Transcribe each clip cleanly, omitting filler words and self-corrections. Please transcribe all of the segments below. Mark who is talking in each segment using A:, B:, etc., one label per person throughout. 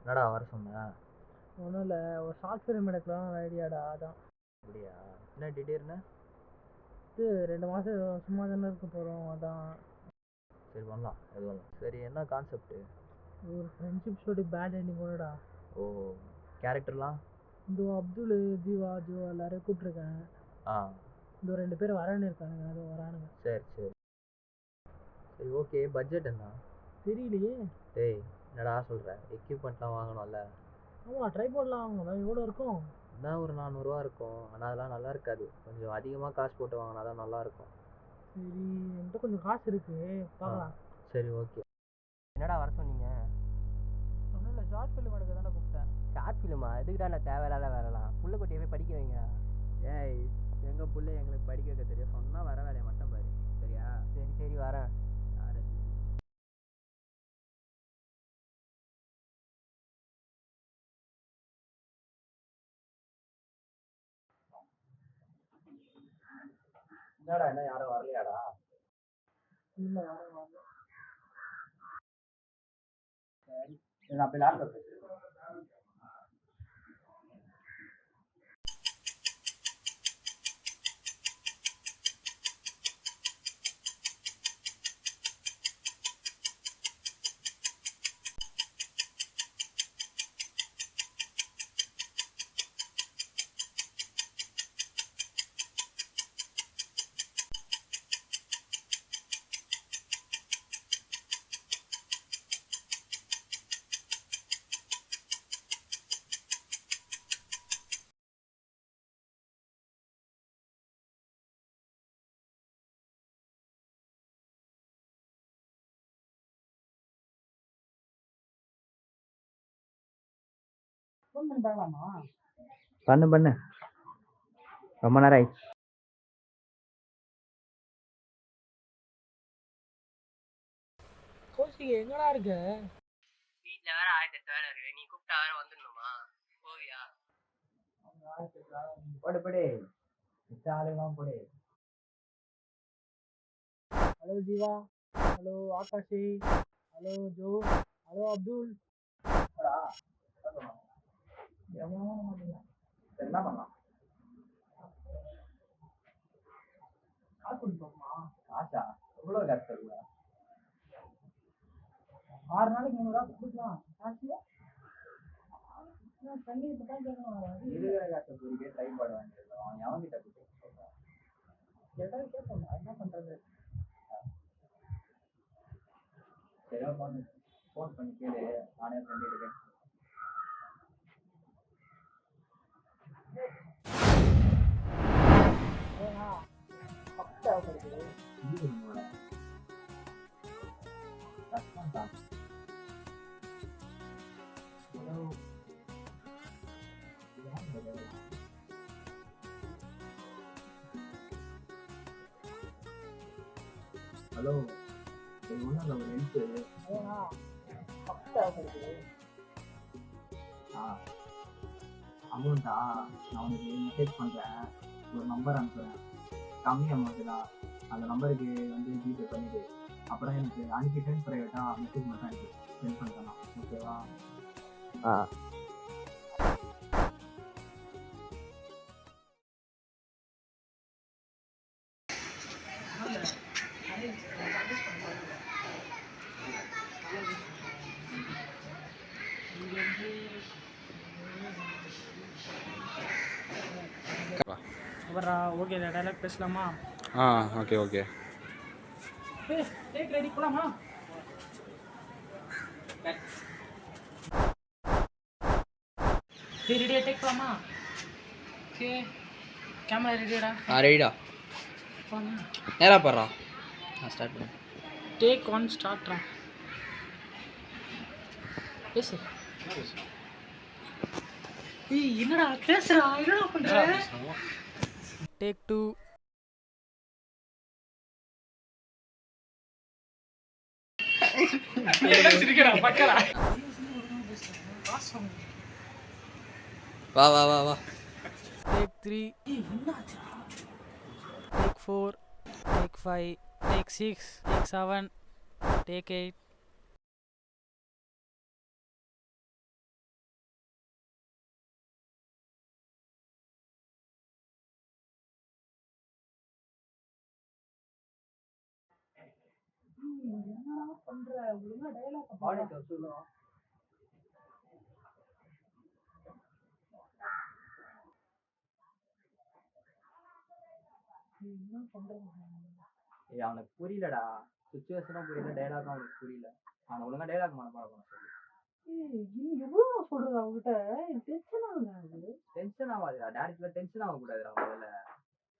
A: என்னடா வர சொன்ன?
B: ஒன்றும் இல்லை, ஒரு ஷார்ட் ஃபிலிம் எடுக்கலாம் ஐடியாடா, அதான்.
A: அப்படியா? என்ன திடீர்னு?
B: இது 2 மாதம் சும்மா தானே இருக்க போகிறோம், அதான்.
A: சரி பண்ணலாம், எதுவும் இல்லை. சரி என்ன கான்செப்ட்டு?
B: ஒரு ஃப்ரெண்ட்ஷிப் ஸ்டோரி பேட் எண்டிங் கூடடா.
A: ஓ, கேரக்டர்லாம்?
B: இந்த அப்துல், ஜீவா ஜோ எல்லாரையும் கூப்பிட்ருக்கேன்.
A: ஆ,
B: இந்த 2 பேர் வரேன்னு இருக்கானுங்க, அதுவும் வரானுங்க.
A: சரி சரி சரி. ஓகே, பட்ஜெட் என்ன?
B: தெரியலையே.
A: டேய், என்னடா சொல்கிற? எக்யூப்மெண்ட்லாம் வாங்கணும்ல?
B: ஆமாம், ட்ரைபாட்லாம் வாங்கணும். எவ்வளோ இருக்கும்?
A: என்ன ஒரு 400 இருக்கும். ஆனால் அதெல்லாம் நல்லா இருக்காது. கொஞ்சம் அதிகமாக காசு போட்டு வாங்கினா தான் நல்லாயிருக்கும்.
B: சரி, என்கிட்ட கொஞ்சம் காசு இருக்கு, பார்க்கலாம்.
A: சரி ஓகே. என்னடா வர சொன்னீங்க?
B: ஒன்றும் இல்லை, ஷார்ட் ஃபிலிம் எடுக்க தானே கூப்பிட்டேன்.
A: ஷார்ட் ஃபிலிமா? எதுக்குடா நான் தேவையில்லாத வேலைலாம்? புள்ள குட்டியை போய் படிக்க வைங்க. ஏய், எங்கள் புள்ள எங்களுக்கு படிக்க வைக்க தெரியும். சொன்னால் வர வேலையை மட்டும் பாரு, சரியா? சரி சரி வரேன். யார் அது? என்னடா, என்ன யாரும் வரலையாடா?
B: இல்லை, யாரும் வரல.
A: சரி, நான் போய் லேப்டாப் பேசுகிறேன்.
B: ஃபோன் பண்ணி பார்க்கலாமா?
A: பண்ணு, ரொம்ப நேரம் ஆயிடுச்சு.
B: கோஷிக்கு எங்கடா இருக்க?
C: வீட்டில் வேற 1008 வேலை இருக்கு. நீ கூப்பிட்டா வேற வந்துடணுமா? போவியா?
A: போடு மிச்ச ஆளுலாம் போடு.
B: Hello Jeeva, hello Akashi, hello Jo, hello Abdul.
A: என்ன பண்ணலாம்?
B: காசு கொடுப்போமா?
A: காசா? எவ்வளோ காசு தருவா?
B: 6 நாளைக்கு 300 ரூபா கொடுக்கலாம். காசு தண்ணி இப்போ தான் கேட்கணும்.
A: இருக்கிற காசை குறிக்கே ட்ரை பாடு வாங்கிருக்கோம். அவன் எவன்கிட்ட கொடுத்து சொல்கிறான்?
B: கேட்டாலும் கேட்போம், என்ன பண்ணுறது?
A: சரியா ஃபோன் பண்ணி கேளு, நானே ஃப்ரெண்டு இருக்கேன்.
B: ஏன்னா தேவைப்படுது.
A: கஷ்டம் தான். ஹலோ, ஒன்றும் இல்லை, ஒரு ஹெல்ப்பு.
B: ஏன்னா தேவைப்படுது.
A: அமௌண்ட்டா? நான் உனக்கு மெசேஜ் பண்ணுறேன், ஒரு நம்பர் அனுப்புகிறேன். கம்மி அமௌண்ட்டு தான். அந்த நம்பருக்கு வந்து ஜிபே பண்ணிவிடு. அப்புறம் எனக்கு அனுப்பிட்டேன், ப்ரைவேட்டாக மெசேஜ் மட்டும் அனுப்பி சென்ட் பண்ணிட்டேன். ஓகேவா?
B: அப்புறம் ஓகே, டைலாக் பேசலாமா?
D: ஓகே.
B: டேக் ரெடி, போலாமா? ரெடியா? டேக் போலாமா? ஓகே, கேமரா ரெடியாடா?
D: ரெடிடா. நேராக போடுறா. ஸ்டார்ட் பண்ணு.
B: டேக் ஒன், ஸ்டார்ட்ரா. பேசு. ஏய், என்னடா பேசுறா? என்னடா பண்ற? டேக் 2.
D: வா.
B: Take 3. Take 4. Take 5. Take 6. Take 7. Take 8. என்னடா பண்ற ஒழுங்கா டைலாக்
A: ஆடிட்டர் சொல்லுவோம்.
B: என்ன பண்ற
A: ஏய் அவனுக்கு புரியலடா, சுச்சுவேஷனும் புரியல, டைலாகும் அவனுக்கு புரியல. அவன் ஒழுங்கா டைலாக் மனப்பாடம் பண்ண சொல்லு.
B: இன்னும் எவ்வளோ சொல்றது அவங்ககிட்ட டென்ஷன் ஆகுது.
A: டென்ஷன் ஆகாதுடா, டேரக்ட்ல டென்ஷன் ஆகக்கூடாதுடா. முதல்ல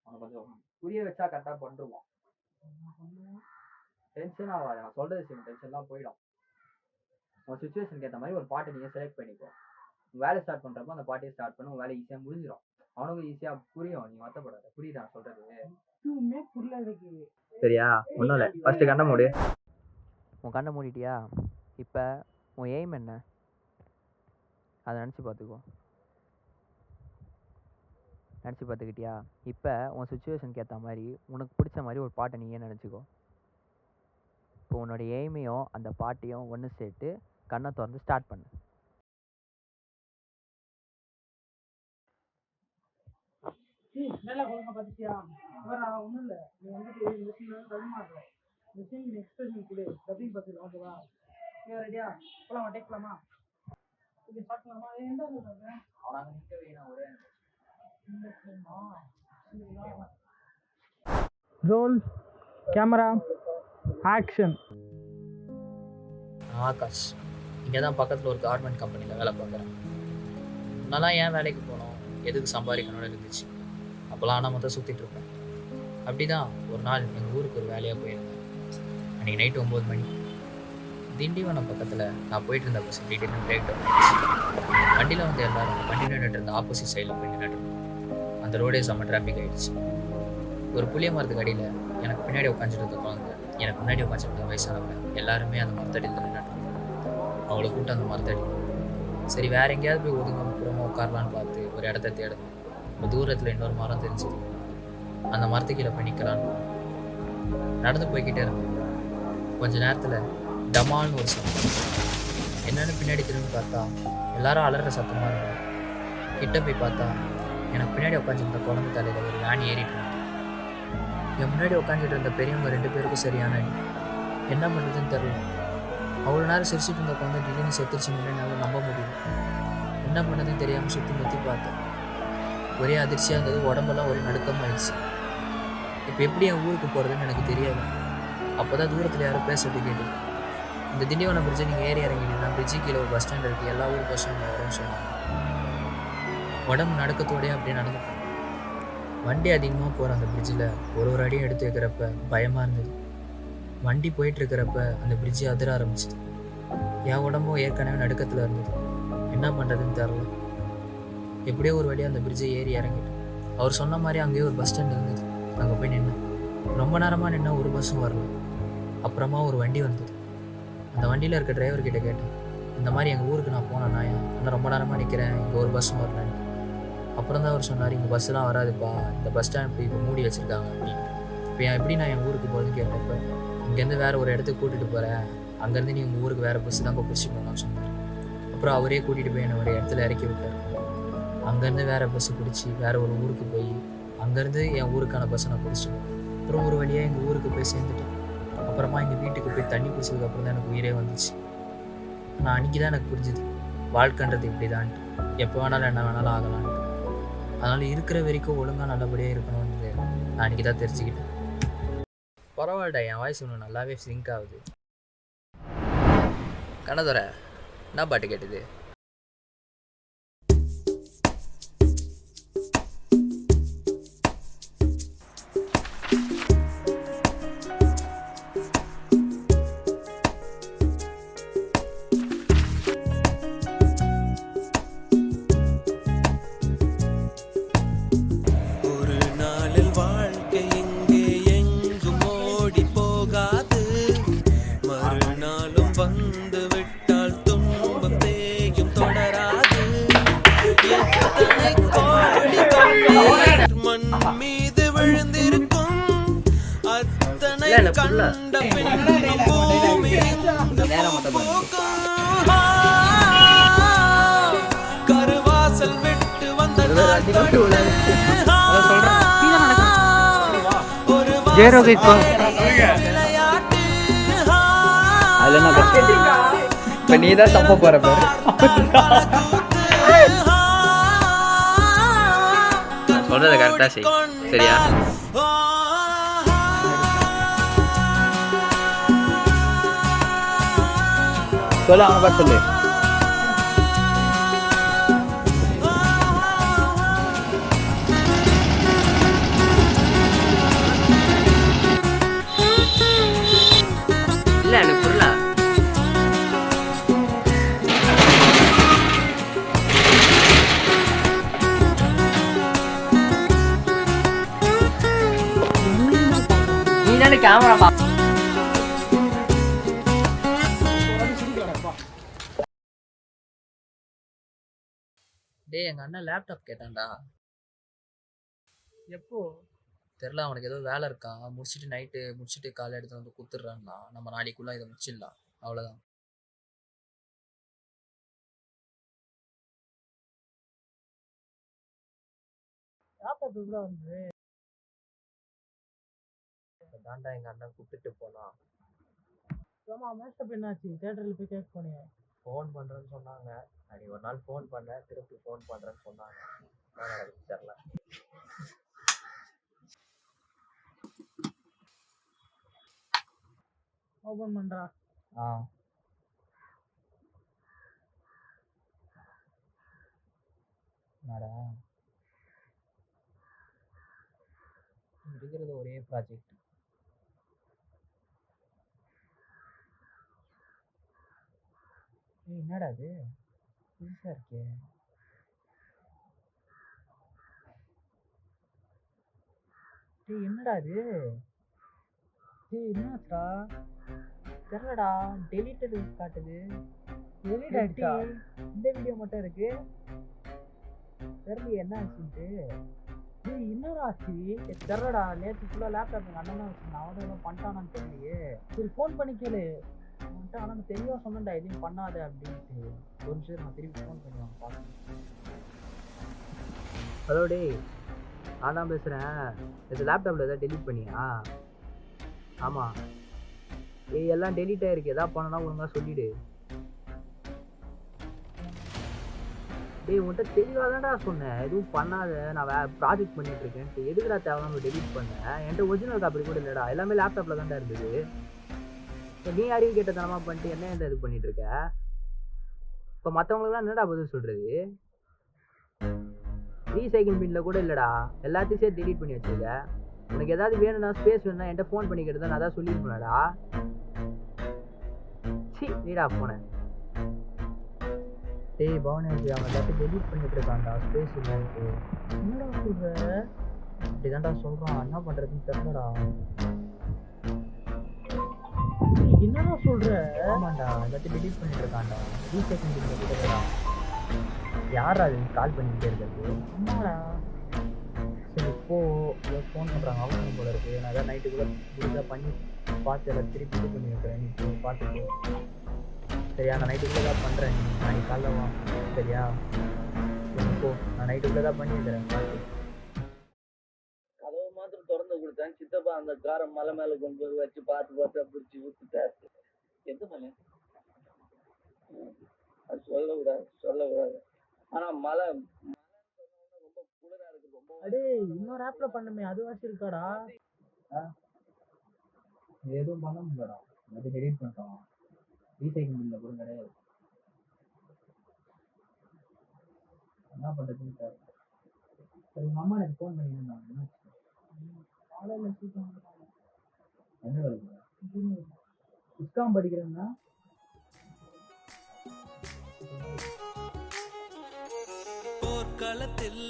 A: அவனை கொஞ்சம் புரிய வச்சா கரெக்டாக பண்ணுருவான். டென்ஷன் ஆகாது, நான் சொல்றது விஷயம் டென்ஷன்லாம் போயிடும். உன் சுச்சுவேஷனுக்கு ஏற்ற மாதிரி ஒரு பாட்டை நீங்கள் செலக்ட் பண்ணிக்கோ. வேலை ஸ்டார்ட் பண்ணுறப்போ அந்த பாட்டையை ஸ்டார்ட் பண்ண உன் வேலை ஈஸியாக முடிஞ்சிடும். அவனுக்கும் ஈஸியாக புரியும். நீ வருத்தப்படாத, புரியுதா நான் சொல்றது?
B: எதுவுமே புரியல எனக்கு.
A: சரியா? ஒன்றும் இல்லை, ஃபஸ்ட்டு கண்ணை மூடு.
E: உன் கண்ணை மூடிட்டியா? இப்போ உன் எய்ம் என்ன அதை நினச்சி பார்த்துக்கோ. நினச்சி பார்த்துக்கிட்டியா? இப்போ உன் சுச்சுவேஷனுக்கு ஏற்ற மாதிரி உனக்கு பிடிச்ச மாதிரி ஒரு பாட்டை நீயே நினச்சிக்கோ. இப்போ உன்னோட எய்மையும் அந்த பாட்டையும் ஒன்று சேர்த்து கண்ணை திறந்து ஸ்டார்ட் பண்ணு.
B: டைலாக் ஒழுங்கா பார்த்துட்டியா? வேற ஒன்றும் இல்லை, நீ வந்துட்டு இந்த சீன் தடுமாறுற, இந்த சீன் எக்ஸ்பிரஷன் கொடு, டப்பிங் பார்த்துக்கலாம். ஓகேவா? ரெடியா? போகலாமா? டேக் போகலாமா? இப்படி ஸ்டார்ட் பண்ணலாமா? எந்த சொல்கிறாங்க
A: அவனாக நிற்க வேணும் ஒரே.
B: Role camera action.
E: ஆகாஷ், இங்கே தான் பக்கத்தில் ஒரு கார்மெண்ட் கம்பெனியில் வேலை பார்க்குறேன். முன்னெல்லாம் ஏன் வேலைக்கு போனோம், எதுக்கு சம்பாதிக்கணும்னு இருந்துச்சு. அப்போல்லாம் ஆனால் மொத்தம் சுற்றிட்டு இருப்பேன். அப்படி தான் ஒரு நாள் எங்கள் ஊருக்கு ஒரு வேலையாக போயிருந்தேன். அன்றைக்கி நைட்டு 9 மணி. திண்டிவனம் பக்கத்தில் நான் போயிட்டு இருந்த பஸ் திடீர்னு பிரேக் டவுன் ஆகிடுச்சு. வண்டியில் வந்து எல்லாரும் வண்டி நின்றுட்டு இருந்த ஆப்போசிட் சைடில் போய் நின்றுட்டு இருந்தோம். அந்த ரோடே செம்ம டிராஃபிக் ஆகிடுச்சு. ஒரு புளிய மரத்துக்கு அடியில் எனக்கு பின்னாடி உட்காந்துட்டு இருந்த குழந்தை, எனக்கு முன்னாடி உட்காந்துட்டு வயசானவங்க எல்லாருமே அந்த மரத்தடியில் நின்றுட்டு அவளை கூப்பிட்டு அந்த மரத்தடி. சரி வேறு எங்கேயாவது போய் ஒதுங்க அப்புறமா உட்காரலான்னு பார்த்து ஒரு இடத்த தேடணும். இப்போ தூரத்தில் இன்னொரு மரம் தெரிஞ்சுது. அந்த மரத்துக்கு கீழே போய் நிற்கலான்னு நடந்து போய்கிட்டே இருந்தேன். கொஞ்ச நேரத்தில் டமால்னு ஒரு சத்தம். என்னென்னு பின்னாடி திரும்பி பார்த்தா எல்லாரும் அலற சத்தமாக இருந்தது. கிட்ட போய் பார்த்தா எனக்கு பின்னாடி உட்காந்துருந்த குழந்தை தலையில் ஒரு வேன் ஏறிட்டு இருந்தது. என் முன்னாடி உட்காந்துட்டு இருந்த பெரியவங்க 2 பேருக்கும் சரியான அடி. என்ன பண்ணுறதுன்னு தெரியல. அவ்வளோ நேரம் சிரிச்சுட்டு இருந்த குழந்தை திடீர்னு செத்துருச்சுன்னு என்னால் நம்ப முடியல. என்ன பண்ணதுன்னு தெரியாமல் சுற்றி முற்றி பார்த்தேன். ஒரே அதிர்ச்சியாக இருந்தது, உடம்பெல்லாம் ஒரே நடுக்கமாகிடுச்சு. இப்போ எப்படி என் ஊருக்கு போகிறதுன்னு எனக்கு தெரியாது. அப்போ தான் தூரத்தில் யாரும் பேசுறது கேட்டு, இந்த திண்டிவனம் பிரிட்ஜை நீங்கள் ஏறி இறங்கிட்டீங்கன்னா பிரிட்ஜு கீழே ஒரு பஸ் ஸ்டாண்ட் இருக்குது, எல்லா ஊர் பஸ்ஸும் அங்கே வரும்னு சொன்னாங்க. உடம்பு நடுக்கத்தோடையே அப்படியே நடந்து போனேன். வண்டி அதிகமாக போகிற அந்த பிரிட்ஜில் ஒரு அடியும் எடுத்து வைக்கிறப்ப பயமாக இருந்தது. வண்டி போயிட்டுருக்கிறப்ப அந்த பிரிட்ஜு அதிர ஆரம்பிச்சிது. என் உடம்பும் ஏற்கனவே நடுக்கத்தில் இருந்தது. என்ன பண்ணுறதுன்னு தெரில. எப்படியோ ஒரு வழியாக அந்த பிரிட்ஜை ஏறி இறங்கிட்டேன். அவர் சொன்ன மாதிரி அங்கேயே ஒரு பஸ் ஸ்டாண்ட் இருந்தது. அங்கே போய் நின்னேன். ரொம்ப நேரமாக நின்னா ஒரு பஸ்ஸும் வரல. அப்புறமா ஒரு வண்டி வந்தது. அந்த வண்டியில் இருக்க டிரைவர்கிட்ட கேட்டேன், இந்த மாதிரி எங்கள் ஊருக்கு நான் போனேன்னா ஆனால் ரொம்ப நேரமாக நிற்கிறேன், இங்கே ஒரு பஸ்ஸும் வரலன்னு. அப்புறம் தான் அவர் சொன்னார், இங்கே பஸ்ஸெலாம் வராதுப்பா, இந்த பஸ் ஸ்டாண்ட் இப்போ மூடி வச்சுருக்காங்க அப்படின்னு. இப்போ எப்படி நான் என் ஊருக்கு போகிறதுன்னு கேட்டப்போ, இங்கேருந்து வேறு ஒரு இடத்துக்கு கூட்டிகிட்டு போகிறேன், அங்கேருந்து நீ உங்கள் ஊருக்கு வேறு பஸ்ஸு தான் பிடிச்சி போகலான்னு சொன்னார். அப்புறம் அவரே கூட்டிகிட்டு போய் என்னை ஒரு இடத்துல இறக்கி விட்டார். அங்கேருந்து வேறு பஸ்ஸு பிடிச்சி வேறு ஒரு ஊருக்கு போய் அங்கேருந்து என் ஊருக்கான பஸ்ஸை நான் பிடிச்சிட்டு அப்புறம் ஒரு வழியாக எங்கள் ஊருக்கு போய் சேர்ந்துட்டேன். அப்புறமா எங்கள் வீட்டுக்கு போய் தண்ணி குடிச்சதுக்கப்புறம் தான் எனக்கு உயிரே வந்துச்சு. ஆனால் அன்றைக்கி தான் எனக்கு புரிஞ்சுது, வாழ்க்கைன்றது இப்படி தான்ட்டு, எப்போ வேணாலும் என்ன வேணாலும் ஆகலான்ட்டு. அதனால் இருக்கிற வரைக்கும் ஒழுங்காக நல்லபடியாக இருக்கணும்னு நான் அன்றைக்கி தான் தெரிஞ்சுக்கிட்டேன். பரவாயில்லடா, என் வாய்ஸ் ஒன்று நல்லாவே சிங்க் ஆகுது. கணதுர என்ன பாட்டு கேட்டுது?
F: கருவாசல் விட்டு வந்த விளையாட்டு
D: அதில் என்ன பிரச்சனை? இப்போ நீ தான் தப்ப போகிற பாரு. நான் சொல்கிறத கரெக்டாக செய், சரியா? சொல்லு, அவனை பார்த்து சொல்லு.
C: இல்லை எனக்கு புரியல. நீ தானே கேமரா பா.
E: டேய் எங்கள் அண்ணன் லேப்டாப் கேட்டான்டா.
B: எப்போ?
E: தெரில, அவனுக்கு ஏதோ வேலை இருக்கான். முடிச்சுட்டு நைட்டு முடிச்சுட்டு காலை எடுத்து வந்து கொடுத்துட்றான்னா நம்ம நாளைக்குள்ளே இதை முடிச்சிடலாம். அவ்வளோதான்.
B: லேப்டாப் எப்படா வந்து?
E: தாண்டா எங்கள் அண்ணன் கூப்பிட்டுட்டு போனான்.
B: ஆமா, மேஸ்டப் என்னாச்சு? தியேட்டரில் போய் கேட்க போனேன்.
E: ஃபோன் பண்ணுறேன்னு சொன்னாங்க. அன்றைக்கி ஒரு நாள் ஃபோன் பண்ணேன், திருப்பி ஃபோன் பண்ணுறேன்னு சொன்னாங்க. என்ன நடக்குது தெரில.
B: ஓப்பன் பண்ணுறா.
E: ஆ என்னடா இருக்கிறது ஒரே ப்ராஜெக்ட். ஏய் என்னடா இது புதுசாக இருக்கே. டேய் என்னடா இது?
B: டேய் என்னாச்சா?
E: தெரிலடா, டெலிட்டடு காட்டுது.
B: டெலிட் ஆயிடுச்சா?
E: இந்த வீடியோ மட்டும் இருக்கு. தெரியல என்ன ஆச்சுன்ட்டு.
B: டேய் என்னடா ஆச்சு?
E: தெரிலடா, நேற்று ஃபுல்லாக லேப்டாப் எங்கள் அண்ணன் தான் வச்சுருந்தான். அவன் எதுவும் பண்ணிட்டானான்னு தெரியலையே.
B: சரி ஃபோன் பண்ணி கேளு.
E: அவன்கிட்ட ஆனால் தெளிவாக சொன்னேன்டா எதுவும் பண்ணாத அப்படின்ட்டு. ஒரு நிமிஷம் நான் திருப்பி ஃபோன் பண்ணுவாங்க பார்க்கணும். ஹலோ டேய், நான் தான் பேசுகிறேன். இது லேப்டாப்பில் எதாவது டெலிட் பண்ணியா? ஆமாம். ஏய் எல்லாம் டெலிட் ஆகிருக்கு. எதாவது பண்ணனா ஒழுங்காக சொல்லிவிடு. டேய் உன்கிட்ட தெளிவாக தான்டா சொன்னேன் எதுவும் பண்ணாத, நான் ப்ராஜெக்ட் பண்ணிகிட்ருக்கேன்ட்டு. எதுக்குடா தேவையான டெலிட் பண்ணேன்? என்கிட்ட ஒரிஜினல் காப்பி கூட இல்லைடா, எல்லாமே லேப்டாப்பில் தான்டா இருந்தது. நீ அறிவு கேட்ட தனமாக பண்ணிட்டு என்ன எந்த இது பண்ணிகிட்ருக்க? இப்போ மற்றவங்களுக்குலாம் என்னடா பதில் சொல்கிறது? ரீசைக்கிள் பின்னில் கூட இல்லைடா, எல்லாத்தையும் சேர்த்து டெலிட் பண்ணி வச்சுருக்க. உனக்கு ஏதாவது வேணும்னா ஸ்பேஸ் வேணும்னா என்கிட்ட ஃபோன் பண்ணிக்கிறது நான் அதான் சொல்லியிருப்பேன்டா. சி நீடா போனேன். டேய் பவனேஜ், அவன் எல்லாத்தையும் டெலிட் பண்ணிட்டு இருக்கான்டா ஸ்பேஸ் இல்லைன்ட்டு.
B: என்னடா சொல்ற?
E: அப்படிதான்டா சொல்கிறான். என்ன பண்ணுறதுன்னு தெரியலடா.
B: என்னடா சொல்ற?
E: ஆமாண்டா, எல்லாத்தையும் டெலிட் பண்ணிட்டு இருக்கான்டா. ரீசைக்கிள் பின்னில் கூட இல்லைடா. யாரா அது கால் பண்ணிக்கிட்டே இருக்கிறது?
B: என்னடா?
E: சரி இப்போது ஃபோன் பண்ணுறாங்க, அவசரம் போல இருக்குது. நான் அதான் நைட்டுக்குள்ளே புதுசாக பண்ணி பார்த்து எல்லாம் திருப்பி இது பண்ணி வைக்கிறேன். நீ இப்போ பார்த்துட்டு சரியா? நான் நைட்டுக்குள்ளே தான் பண்ணுறேன். நீ நாளைக்கு காலைல வா சரியா? இப்போ நான் நைட்டுக்குள்ளே தான் பண்ணி வைக்கிறேன் பார்த்து.
G: கதவை மாத்திரம் திறந்து கொடுத்தேன். சித்தப்பா அந்த காரை மலை மேலே கொண்டு போய் வச்சு பார்த்து பிடிச்சி ஊற்றிட்டாரு. எந்த மலை? அது சொல்லக்கூடாது. ஆனா மலை ரொம்ப குளிரா இருக்கு. ரொம்ப
B: அடே இன்னொரு ஆப்ல பண்ணுமே, அது வாசி இருக்காடா?
A: எதுவும் பண்ண முடியலடா, எல்லாத்தையும் டெலிட் பண்ணிட்டோம். ரீசைக்கிள் பில்ல கூட கிடையாது. என்ன பண்ணுறதுன்னு தெரியல. சரி உங்கள் அம்மா எனக்கு ஃபோன் பண்ணியிருந்தாங்க. என்னாச்சு?
B: காலையில் சீக்கிரம்
A: என்ன வேலைக்கு? இஸ்காம் படிக்கிறேன்னா
F: போர்க்களத்தில்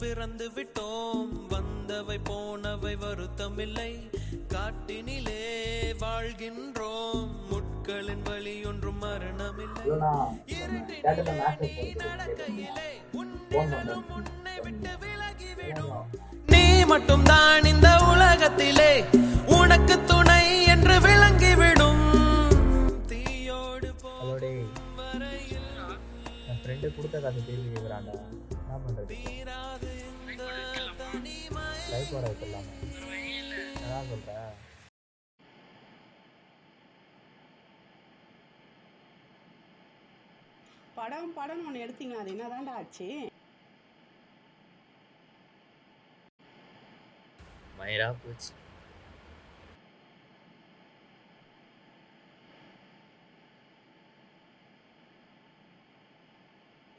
F: பிறந்து விட்டோம், வந்தவை போனவை வருத்தமில்லை. காட்டினிலே வாழ்கின்றோம், முட்களின் வழி ஒன்றும் மரணமில்லை. நடக்கையிலே உன்னை விட்டு விலகிவிடும். நீ மட்டும் தான் இந்த உலகத்திலே உனக்கு துணை என்று விளங்கிவிடும். தீயோடு போகும் வரையில்
E: என் ஃப்ரெண்டு கொடுத்த காசு திருப்பி கேட்குறான்டா. என்ன பண்ணுறது? லைஃப் வர வைக்கலாமா? என்ன சொல்கிற?
H: படம்னு ஒன்று எடுத்தீங்க, அது என்னதான்டா ஆச்சு?
E: மயிரா போச்சு.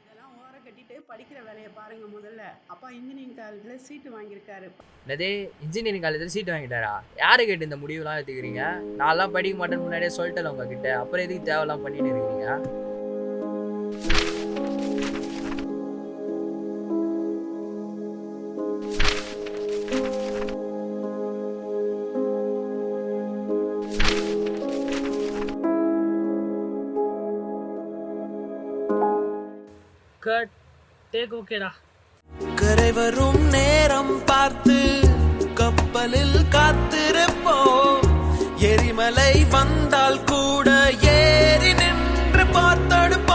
H: இதெல்லாம் ஓர கட்டிட்டு படிக்கிற வேலையை பாருங்க முதல்ல. அப்பா இன்ஜினியரிங் காலேஜில் சீட்டு வாங்கியிருக்காரு.
E: என்னதே இன்ஜினியரிங் காலேஜில் சீட்டு வாங்கிட்டாரா? யாரு கேட்டு இந்த முடிவுலாம் எடுத்துக்கிறீங்க? நான்லாம் படிக்க மாட்டேன்னு முன்னாடியே சொல்லிட்டேன் உங்ககிட்ட. அப்புறம் எதுக்கு தேவையெல்லாம் பண்ணிட்டு இருக்கிறீங்க?
B: கட் டேக் ஓகேடா.
F: கரை வரும் நேரம் பார்த்து கப்பலில் காத்திருப்போம். எரிமலை வந்தால் கூட ஏறி நின்று பார்த்தெடுப்போம்.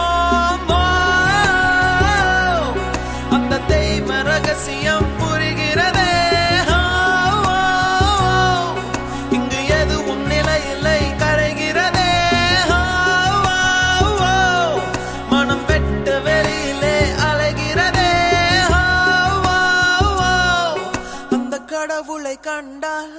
F: அந்த தெய்வ ரகசியம் புரிகிறதே. இங்கு எதுவும் நிலையில்லை, கரைகிறதே. மனம் வெட்ட வெளியிலே அலைகிறதே. அந்த கடவுளை கண்டால்